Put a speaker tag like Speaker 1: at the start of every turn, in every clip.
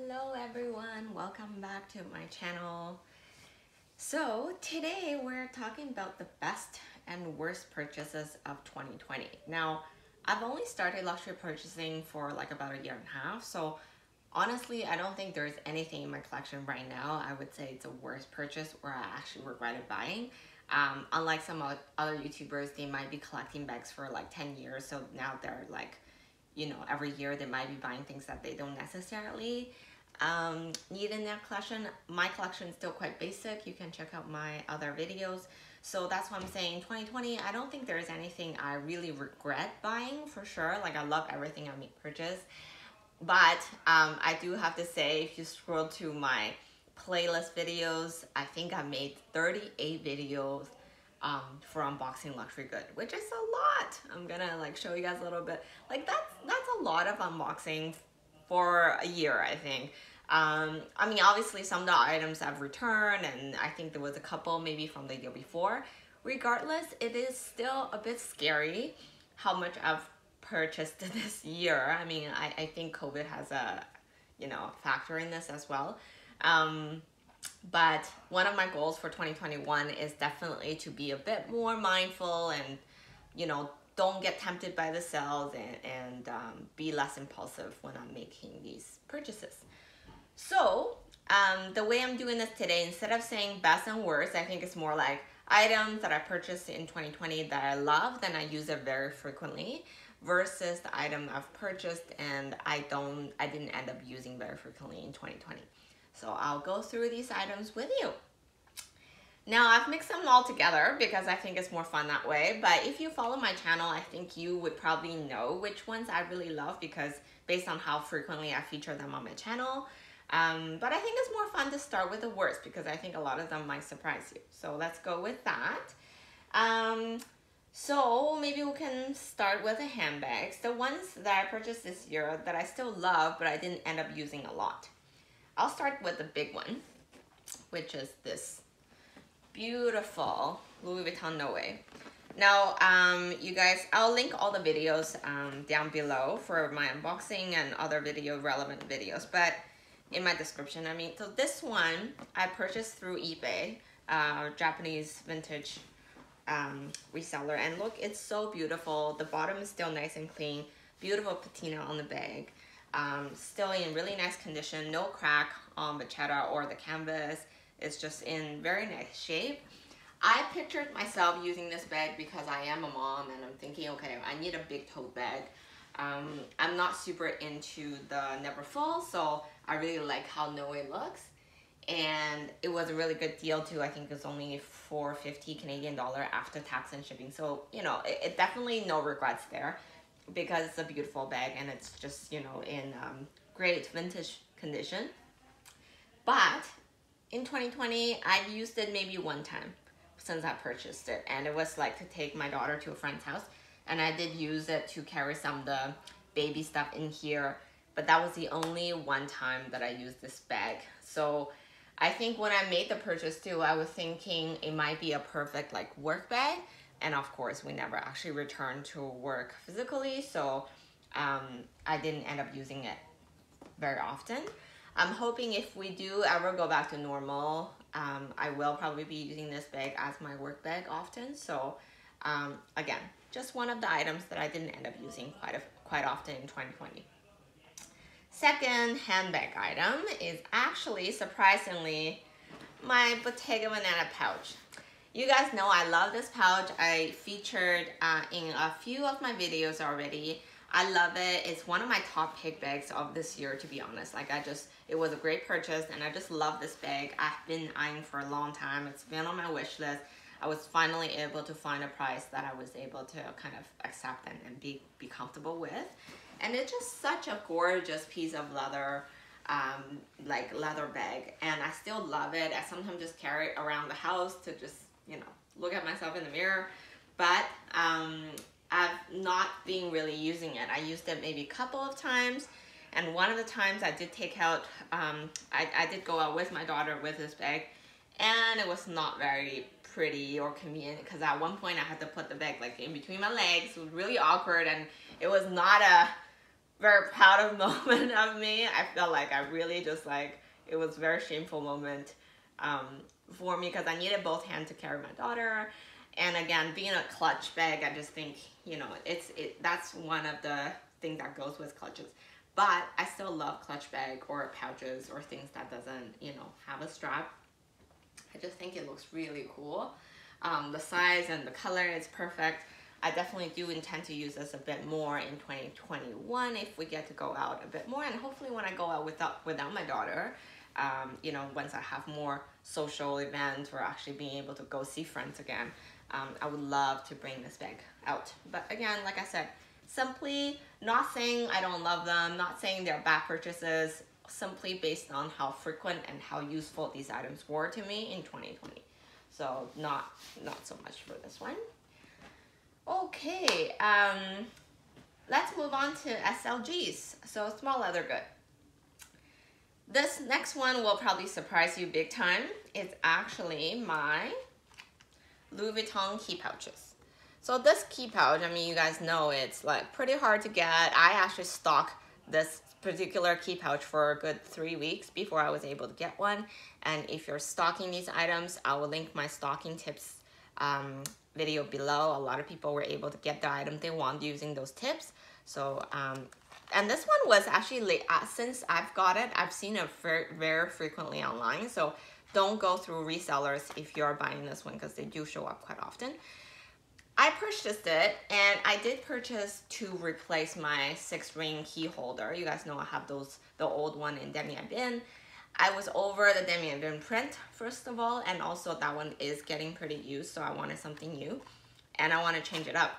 Speaker 1: Hello everyone, welcome back to my channel. So today we're talking about the best and worst purchases of 2020. Now, I've only started luxury purchasing for like about a year and a half, so honestly I don't think there's anything in my collection right now I would say it's a worst purchase or I actually regretted buying. Unlike some other YouTubers, they might be collecting bags for like 10 years, so now they're like, you know, every year they might be buying things that they don't necessarily need in their collection. My collection is still quite basic. You can check out my other videos. So that's what I'm saying. 2020, I don't think there's anything I really regret buying for sure. Like I love everything I purchase. But I do have to say, if you scroll to my playlist videos, I think I made 38 videos for unboxing luxury good, which is a lot. I'm gonna like show you guys a little bit. Like that's a lot of unboxing for a year, I think. I mean, obviously some of the items I've returned, and I think there was a couple maybe from the year before. Regardless, it is still a bit scary how much I've purchased this year. I mean, I think COVID has a, you know, factor in this as well. But one of my goals for 2021 is definitely to be a bit more mindful and, you know, don't get tempted by the sales and be less impulsive when I'm making these purchases. So the way I'm doing this today, instead of saying best and worst, I think it's more like items that I purchased in 2020 that I loved and I use it very frequently versus the item I've purchased and I didn't end up using very frequently in 2020. So I'll go through these items with you. Now I've mixed them all together because I think it's more fun that way, but if you follow my channel, I think you would probably know which ones I really love because based on how frequently I feature them on my channel. But I think it's more fun to start with the worst because I think a lot of them might surprise you. So let's go with that. So maybe we can start with the handbags. The ones that I purchased this year that I still love, but I didn't end up using a lot. I'll start with the big one, which is this beautiful Louis Vuitton No Way. Now, you guys, I'll link all the videos down below for my unboxing and other relevant videos, but in my description, I mean, so this one I purchased through eBay, Japanese vintage reseller, and look, it's so beautiful. The bottom is still nice and clean, beautiful patina on the bag. Still in really nice condition, no crack on the cheddar or the canvas. It's just in very nice shape. I pictured myself using this bag because I am a mom and I'm thinking, okay, I need a big tote bag. I'm not super into the never full, so I really like how No Way looks. And it was a really good deal too. I think it's only $4.50 Canadian dollar after tax and shipping. So, you know, it definitely no regrets there, because it's a beautiful bag and it's just, you know, in great vintage condition. But in 2020, I've used it maybe one time since I purchased it, and it was like to take my daughter to a friend's house, and I did use it to carry some of the baby stuff in here, but that was the only one time that I used this bag. So I think when I made the purchase too, I was thinking it might be a perfect like work bag. And of course, we never actually returned to work physically, so I didn't end up using it very often. I'm hoping if we do ever go back to normal, I will probably be using this bag as my work bag often. So again, just one of the items that I didn't end up using quite often in 2020. Second handbag item is actually, surprisingly, my Bottega Veneta pouch. You guys know I love this pouch. I featured in a few of my videos already. I love it. It's one of my top pick bags of this year, to be honest. Like it was a great purchase and I just love this bag. I've been eyeing for a long time. It's been on my wish list. I was finally able to find a price that I was able to kind of accept and be comfortable with. And it's just such a gorgeous piece of leather, like leather bag. And I still love it. I sometimes just carry it around the house to just, you know, look at myself in the mirror. But I've not been really using it. I used it maybe a couple of times. And one of the times I did take out, I did go out with my daughter with this bag. And it was not very pretty or convenient because at one point I had to put the bag like in between my legs. It was really awkward and it was not a very proud of moment of me. I felt like I really just like, it was a very shameful moment for me because I needed both hands to carry my daughter. And again, being a clutch bag, I just think, you know, that's one of the things that goes with clutches. But I still love clutch bag or pouches or things that doesn't, you know, have a strap. I just think it looks really cool. The size and the color is perfect. I definitely do intend to use this a bit more in 2021 if we get to go out a bit more, and hopefully when I go out without my daughter, you know, once I have more social events or actually being able to go see friends again, I would love to bring this bag out. But again, like I said, simply not saying I don't love them, not saying they're bad purchases, simply based on how frequent and how useful these items were to me in 2020. So not so much for this one. Okay, let's move on to SLGs, so small leather good. This next one will probably surprise you big time. It's actually my Louis Vuitton key pouches. So this key pouch, I mean, you guys know it's like pretty hard to get. I actually stocked this particular key pouch for a good 3 weeks before I was able to get one. And if you're stocking these items, I will link my stocking tips video below. A lot of people were able to get the item they want using those tips. So, and this one was actually, since I've got it, I've seen it very frequently online. So don't go through resellers if you're buying this one because they do show up quite often. I purchased it, and I did purchase to replace my 6-ring key holder. You guys know I have the old one in Demi Bin. I was over the Demi Bin print, first of all, and also that one is getting pretty used, so I wanted something new, and I want to change it up.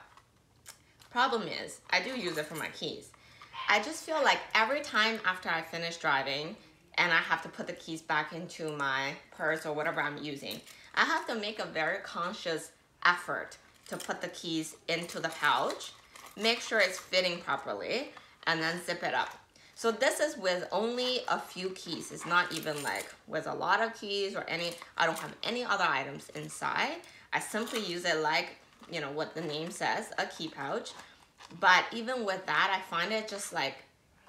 Speaker 1: Problem is, I do use it for my keys. I just feel like every time after I finish driving, and I have to put the keys back into my purse or whatever I'm using, I have to make a very conscious effort to put the keys into the pouch, make sure it's fitting properly, and then zip it up. So this is with only a few keys. It's not even like with a lot of keys or I don't have any other items inside. I simply use it like, you know, what the name says, a key pouch. But even with that, I find it just like,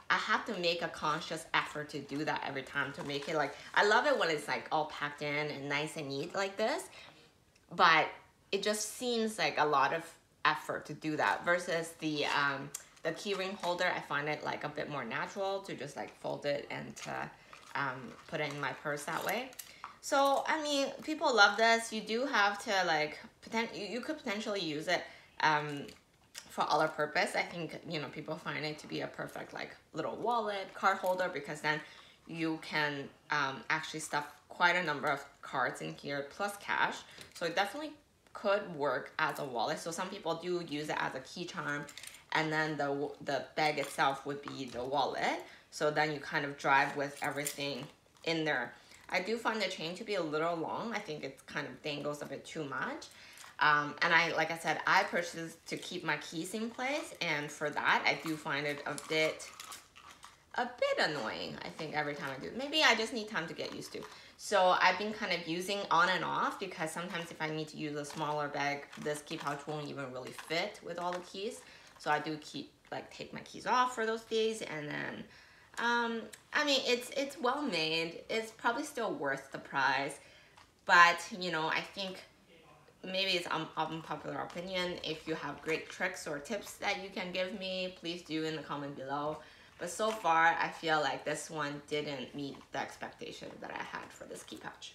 Speaker 1: I have to make a conscious effort to do that every time to make it like, I love it when it's like all packed in and nice and neat like this, but it just seems like a lot of effort to do that versus the key ring holder. I find it like a bit more natural to just like fold it and to put it in my purse that way. So, I mean, people love this. You do have to like, you could potentially use it for other purpose. I think, you know, people find it to be a perfect like little wallet, card holder, because then you can actually stuff quite a number of cards in here plus cash. So it definitely could work as a wallet. So some people do use it as a key charm, and then the bag itself would be the wallet. So then you kind of drive with everything in there. I do find the chain to be a little long. I think it kind of dangles a bit too much. And like I said, I purchased to keep my keys in place, and for that, I do find it a bit annoying, I think, every time I do. Maybe I just need time to get used to. So I've been kind of using on and off, because sometimes if I need to use a smaller bag, this key pouch won't even really fit with all the keys. So I do take my keys off for those days, and then, I mean, it's well made. It's probably still worth the price, but, you know, I think maybe it's unpopular opinion. If you have great tricks or tips that you can give me, please do in the comment below. But so far, I feel like this one didn't meet the expectation that I had for this key pouch.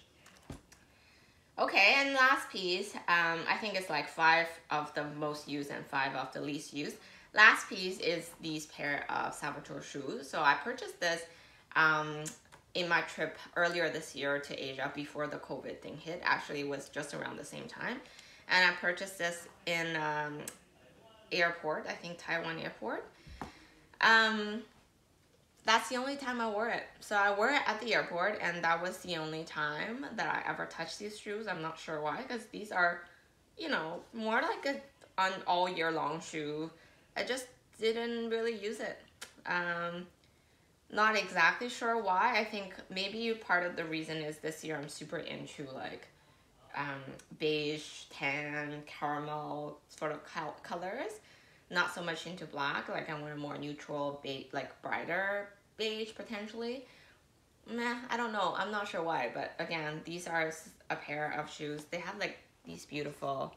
Speaker 1: Okay, and last piece, I think it's like 5 of the most used and 5 of the least used. Last piece is these pair of Salvatore shoes. So I purchased this in my trip earlier this year to Asia before the COVID thing hit. Actually, it was just around the same time. And I purchased this in airport, I think Taiwan airport. That's the only time I wore it. So I wore it at the airport, and that was the only time that I ever touched these shoes. I'm not sure why, because these are, you know, more like an all year long shoe. I just didn't really use it. Not exactly sure why. I think maybe part of the reason is this year I'm super into like beige, tan, caramel sort of colors. not so much into black. Like I want a more neutral beige, like brighter beige potentially. Meh, I don't know. I'm not sure why, but again, these are a pair of shoes. They have like these beautiful,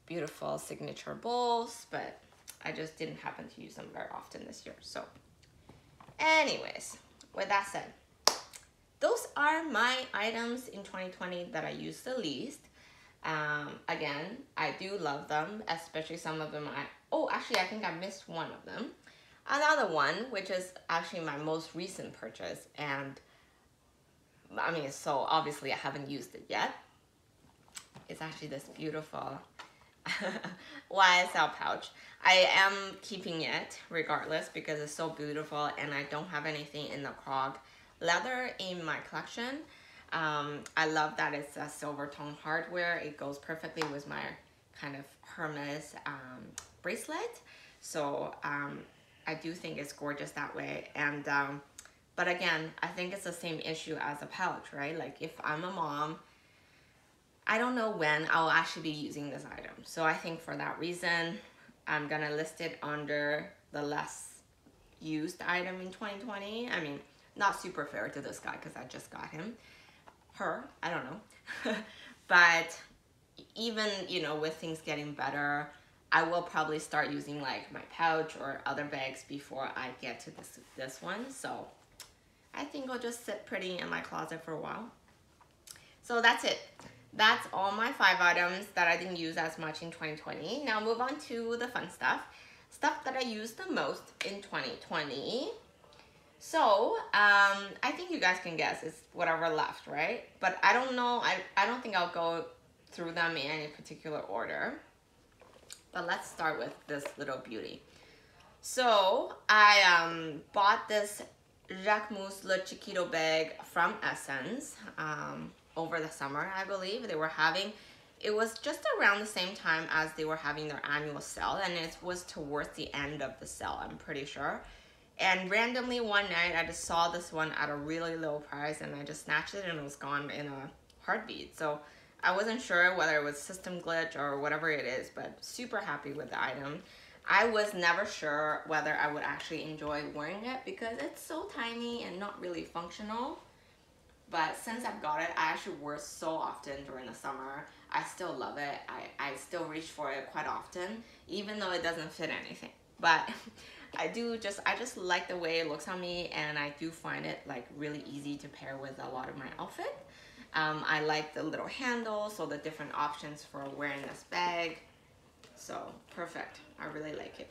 Speaker 1: beautiful signature bowls, but I just didn't happen to use them very often this year. So anyways, with that said, those are my items in 2020 that I used the least. Again, I do love them, especially some of them. Oh, actually, I think I missed one of them. Another one, which is actually my most recent purchase, and I mean, so obviously I haven't used it yet. It's actually this beautiful YSL pouch. I am keeping it regardless because it's so beautiful, and I don't have anything in the Krog leather in my collection. I love that it's a silver tone hardware. It goes perfectly with my kind of Hermes bracelet. So I do think it's gorgeous that way. And but again, I think it's the same issue as a pouch, right? Like if I'm a mom, I don't know when I'll actually be using this item. So I think for that reason, I'm gonna list it under the less used item in 2020. I mean, not super fair to this guy because I just got him. Her, I don't know. But even, you know, with things getting better, I will probably start using like my pouch or other bags before I get to this one. So I think I'll just sit pretty in my closet for a while. So that's it. That's all my 5 items that I didn't use as much in 2020. Now move on to the fun stuff. Stuff that I used the most in 2020. So, I think you guys can guess. It's whatever left, right? But I don't know. I don't think I'll go through them in any particular order. But let's start with this little beauty. So, I bought this Jacquemus Le Chiquito bag from Essence over the summer, I believe. They were having, it was just around the same time as they were having their annual sale, and it was towards the end of the sale, I'm pretty sure. And randomly one night, I just saw this one at a really low price, and I just snatched it, and it was gone in a heartbeat. So I wasn't sure whether it was system glitch or whatever it is, but super happy with the item. I was never sure whether I would actually enjoy wearing it because it's so tiny and not really functional. But since I've got it, I actually wear it so often during the summer. I still love it. I still reach for it quite often, even though it doesn't fit anything. But I just like the way it looks on me, and I do find it like really easy to pair with a lot of my outfit. I like the little handle, so the different options for wearing this bag. So perfect. I really like it.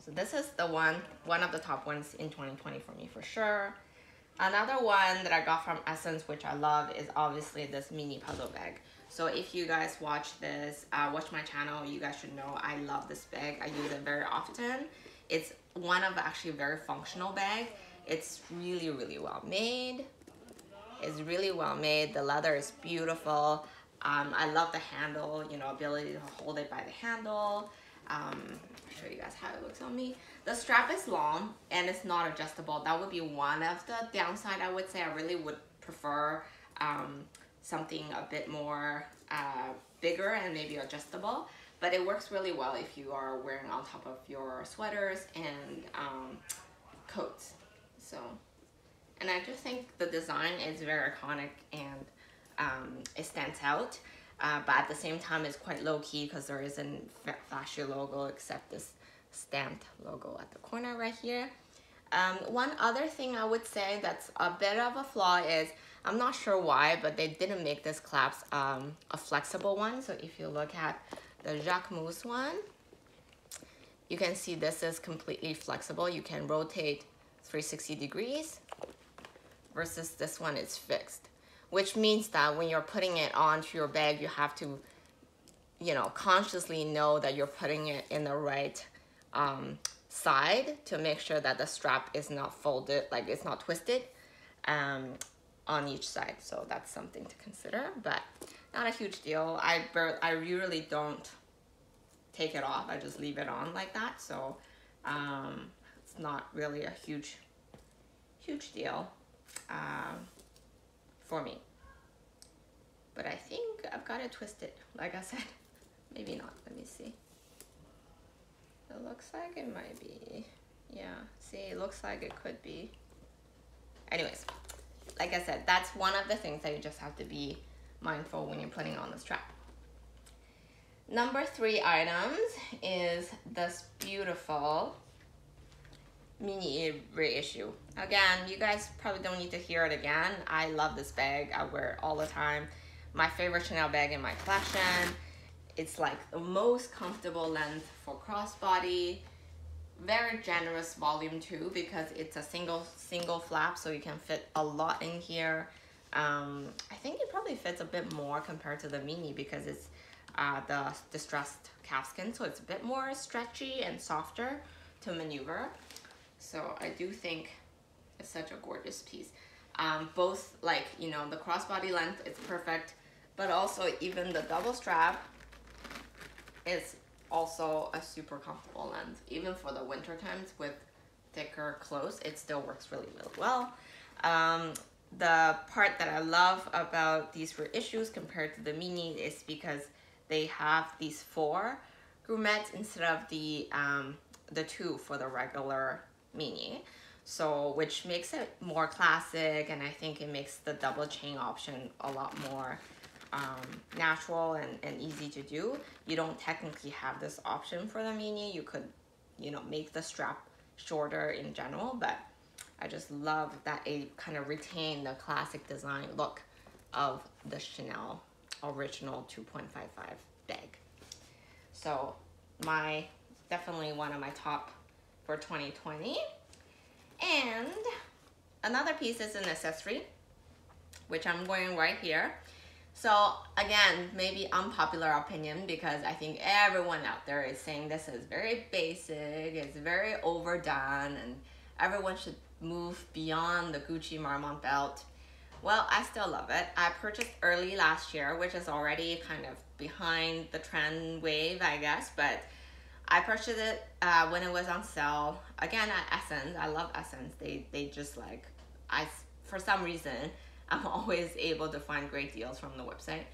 Speaker 1: So this is the one of the top ones in 2020 for me for sure. Another one that I got from Essence, which I love, is obviously this mini puzzle bag. So if you guys watch my channel, you guys should know I love this bag. I use it very often. It's one of actually a very functional bag. It's really, really well made. It's really well made. The leather is beautiful. I love the handle, you know, ability to hold it by the handle. I'll show you guys how it looks on me. The strap is long and it's not adjustable. That would be one of the downside, I would say. I really would prefer something a bit more bigger and maybe adjustable. But it works really well if you are wearing on top of your sweaters and coats. So, and I just think the design is very iconic and it stands out. But at the same time, it's quite low-key because there isn't flashy logo except this stamped logo at the corner right here. One other thing I would say that's a bit of a flaw is, I'm not sure why, but they didn't make this clasp a flexible one. So if you look at the Jacquemus one, you can see this is completely flexible. You can rotate 360 degrees versus this one is fixed, which means that when you're putting it onto your bag, you have to, you know, consciously know that you're putting it in the right side to make sure that the strap is not folded, like it's not twisted on each side. So that's something to consider, but not a huge deal. I really don't take it off. I just leave it on like that. So it's not really a huge deal for me. But I think I've got it twisted, like I said. maybe not, let me see. It looks like it might be, yeah, see, it looks like it could be. Anyways, like I said, that's one of the things that you just have to be mindful when you're putting on the strap. Number 3 items is this beautiful mini reissue. Again, you guys probably don't need to hear it again. I love this bag. I wear it all the time. My favorite Chanel bag in my collection. It's like the most comfortable length for crossbody. Very generous volume too, because it's a single flap, so you can fit a lot in here. I think it probably fits a bit more compared to the mini because it's the distressed calfskin, so it's a bit more stretchy and softer to maneuver. So I do think it's such a gorgeous piece. Both, like, you know, the crossbody length is perfect, but also even the double strap is also a super comfortable length. Even for the winter times with thicker clothes, it still works really, really well. The part that I love about these reissues compared to the mini is because they have these 4 groomettes instead of the 2 for the regular mini. So, which makes it more classic, and I think it makes the double chain option a lot more natural and easy to do. You don't technically have this option for the mini. You could, you know, make the strap shorter in general, but I just love that it kind of retained the classic design look of the Chanel original 2.55 bag. So definitely one of my top for 2020. And another piece is an accessory, which I'm wearing right here. So again, maybe unpopular opinion, because I think everyone out there is saying this is very basic, it's very overdone, and everyone should move beyond the Gucci Marmont belt. Well, I still love it. I purchased early last year, which is already kind of behind the trend wave, I guess, but I purchased it when it was on sale. Again, at Essence. I love Essence. They just like, for some reason, I'm always able to find great deals from the website.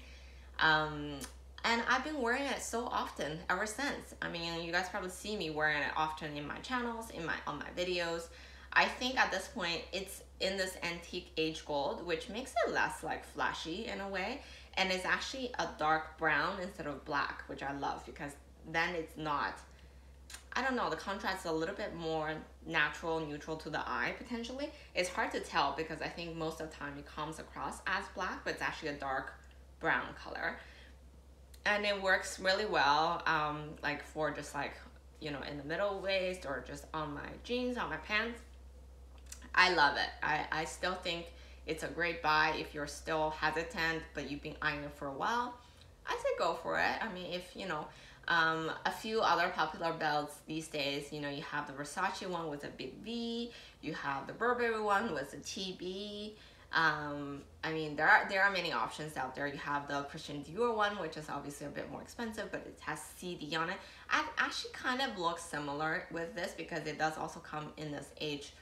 Speaker 1: And I've been wearing it so often ever since. I mean, you guys probably see me wearing it often in my channels, on my videos. I think at this point, it's in this antique age gold, which makes it less like flashy in a way. And it's actually a dark brown instead of black, which I love, because then it's not, I don't know, the contrast is a little bit more natural, neutral to the eye potentially. It's hard to tell because I think most of the time it comes across as black, but it's actually a dark brown color. And it works really well, like for just like, you know, in the middle waist or just on my jeans, on my pants. I love it. I still think it's a great buy if you're still hesitant, but you've been eyeing it for a while. I say go for it. I mean, if, you know, a few other popular belts these days, you know, you have the Versace one with a big V, you have the Burberry one with a TB. I mean, there are many options out there. You have the Christian Dior one, which is obviously a bit more expensive, but it has CD on it. I actually kind of looks similar with this because it does also come in this age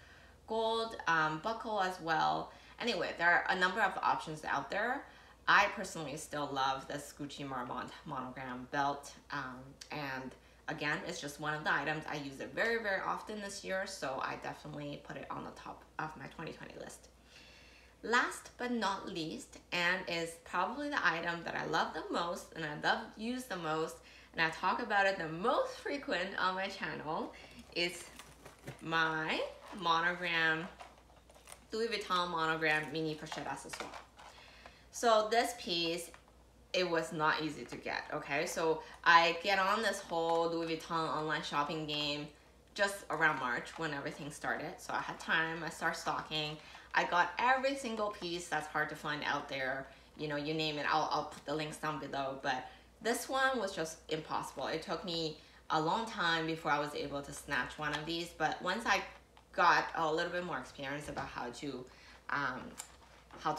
Speaker 1: gold buckle as well. Anyway, there are a number of options out there. I personally still love this Gucci Marmont monogram belt, and again, it's just one of the items. I use it very, very often this year, so I definitely put it on the top of my 2020 list. Last but not least, and is probably the item that I love the most and I use the most, and I talk about it the most frequent on my channel, is my monogram, Louis Vuitton monogram mini pochette accessoire. So this piece, it was not easy to get, okay? So I get on this whole Louis Vuitton online shopping game just around March when everything started. So I had time, I started stocking. I got every single piece that's hard to find out there. You know, you name it, I'll put the links down below. But this one was just impossible. It took me a long time before I was able to snatch one of these. But once I got a little bit more experience about how to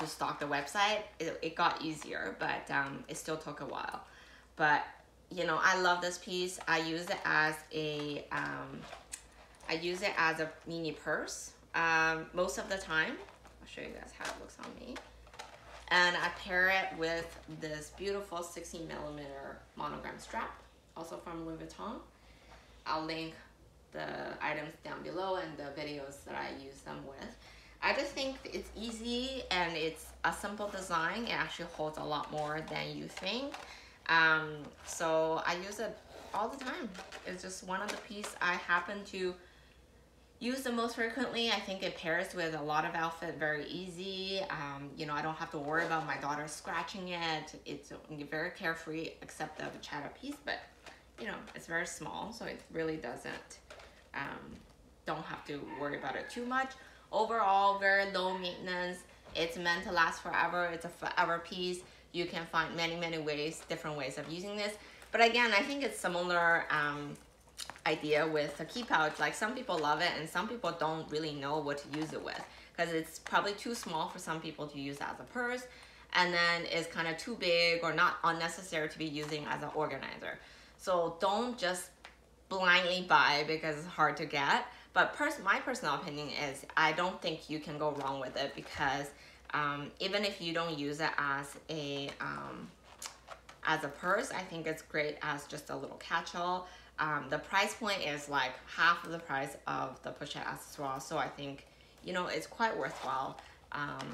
Speaker 1: stock the website, it got easier, but it still took a while. But you know, I love this piece. I use it as a mini purse most of the time. I'll show you guys how it looks on me. And I pair it with this beautiful 16mm monogram strap, also from Louis Vuitton. I'll link the items down below and the videos that I use them with. I just think it's easy and it's a simple design. It actually holds a lot more than you think. So I use it all the time. It's just one of the pieces I happen to use the most frequently. I think it pairs with a lot of outfit very easy. You know, I don't have to worry about my daughter scratching it. It's very carefree, except the chata piece, but you know, it's very small, so it really doesn't, don't have to worry about it too much. Overall, very low maintenance. It's meant to last forever. It's a forever piece. You can find many ways, different ways of using this. But again, I think it's similar idea with a key pouch. Like some people love it and some people don't really know what to use it with, because it's probably too small for some people to use as a purse, and then it's kind of too big or not unnecessary to be using as an organizer. So don't just blindly buy because it's hard to get. But my personal opinion is I don't think you can go wrong with it, because even if you don't use it as a purse, I think it's great as just a little catch-all. The price point is like half of the price of the pochette accessoire, so I think, you know, it's quite worthwhile.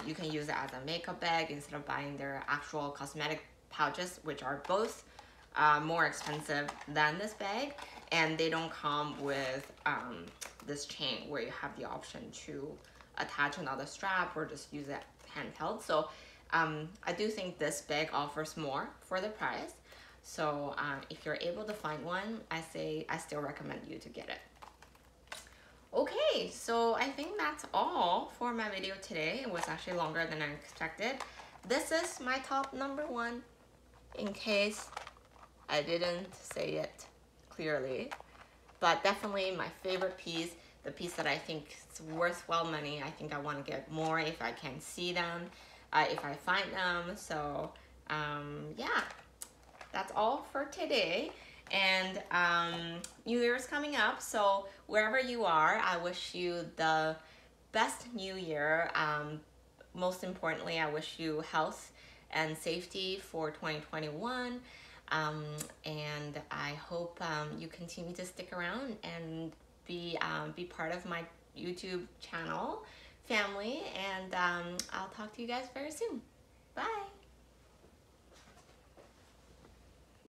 Speaker 1: You can use it as a makeup bag instead of buying their actual cosmetic pouches, which are both more expensive than this bag, and they don't come with this chain where you have the option to attach another strap or just use it handheld. So I do think this bag offers more for the price. So if you're able to find one, I still recommend you to get it. Okay, so I think that's all for my video today. It was actually longer than I expected. This is my top #1, in case I didn't say it clearly. But definitely my favorite piece, the piece that I think is worthwhile money. I think I want to get more if I can see them, if I find them. So yeah, that's all for today. And New Year's coming up, so wherever you are, I wish you the best New Year. Most importantly, I wish you health and safety for 2021. And I hope you continue to stick around and be part of my YouTube channel family. And I'll talk to you guys very soon. Bye.